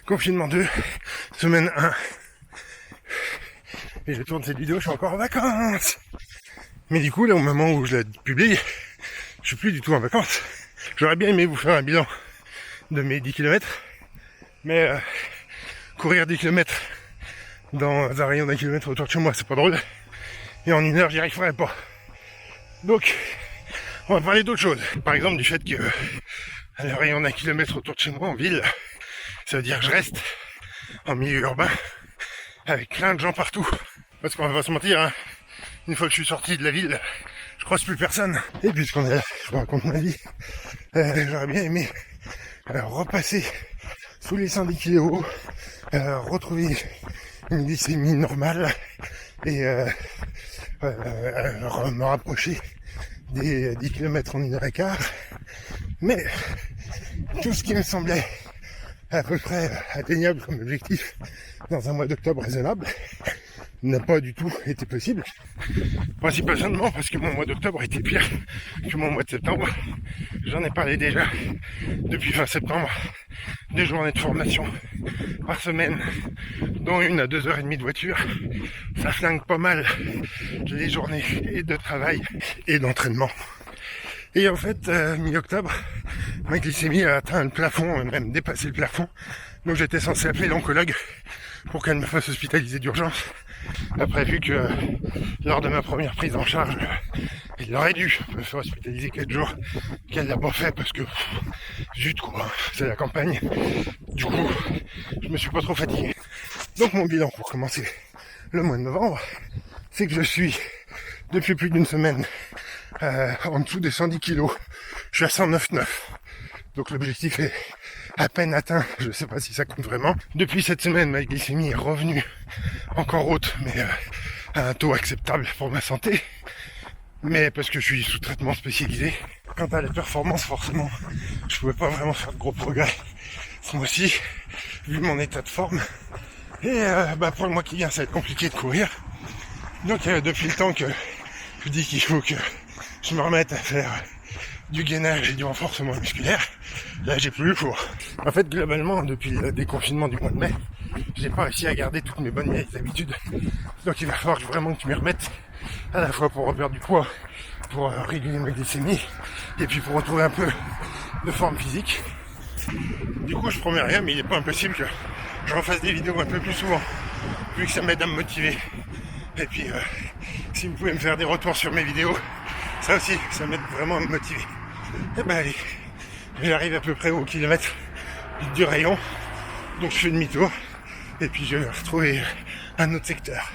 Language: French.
Confinement 2, semaine 1. Et je tourne cette vidéo, je suis encore en vacances. Mais du coup, là, au moment où je la publie, je suis plus du tout en vacances. J'aurais bien aimé vous faire un bilan de mes 10 km. Mais courir 10 km dans un rayon d'un kilomètre autour de chez moi, c'est pas drôle. Et en 1 heure, j'y arriverai pas. Donc, on va parler d'autre chose. Par exemple, du fait que le rayon d'1 kilomètre autour de chez moi, en ville, ça veut dire que je reste en milieu urbain avec plein de gens partout. Parce qu'on va pas se mentir, hein, une fois que je suis sorti de la ville, je croise plus personne. Et puisqu'on est là, je vous raconte ma vie. J'aurais bien aimé repasser sous les 110 kg, retrouver une glycémie normale et me rapprocher des 10 km en 1h15. Mais tout ce qui me semblait à peu près atteignable comme objectif dans un mois d'octobre raisonnable n'a pas du tout été possible. Principalement parce que mon mois d'octobre était pire que mon mois de septembre. J'en ai parlé déjà depuis fin septembre. 2 journées de formation par semaine, dont 1 à 2h30 de voiture. Ça flingue pas mal les journées et de travail et d'entraînement. Et en fait, mi-octobre, ma glycémie a atteint le plafond, même dépassé le plafond. Donc j'étais censé appeler l'oncologue pour qu'elle me fasse hospitaliser d'urgence. Après, vu que lors de ma première prise en charge, il aurait dû me faire hospitaliser 4 jours, qu'elle l'a pas fait parce que, zut quoi, c'est la campagne. Du coup, je me suis pas trop fatigué. Donc mon bilan pour commencer le mois de novembre, c'est que je suis, depuis plus d'une semaine, en dessous des 110 kilos. Je suis à 109,9. Donc l'objectif est à peine atteint, je sais pas si ça compte vraiment. Depuis cette semaine, ma glycémie est revenue encore haute, mais à un taux acceptable pour ma santé. Mais parce que je suis sous traitement spécialisé. Quant à la performance, forcément, je pouvais pas vraiment faire de gros progrès ce mois-ci, vu mon état de forme. Et pour le mois qui vient, ça va être compliqué de courir. Donc depuis le temps que je dis qu'il faut que je me remette à faire du gainage et du renforcement musculaire, là j'ai plus le four. En fait, globalement, depuis le déconfinement du mois de mai, j'ai pas réussi à garder toutes mes bonnes vieilles habitudes. Donc il va falloir vraiment que je m'y remette, à la fois pour reperdre du poids, pour réguler ma glycémie, et puis pour retrouver un peu de forme physique. Du coup, je promets rien, mais il n'est pas impossible que je refasse des vidéos un peu plus souvent, vu que ça m'aide à me motiver. Et puis, si vous pouvez me faire des retours sur mes vidéos, ça aussi, ça m'aide vraiment à me motiver. Et ben allez, j'arrive à peu près au kilomètre du rayon, donc je fais demi-tour, et puis je vais retrouver un autre secteur.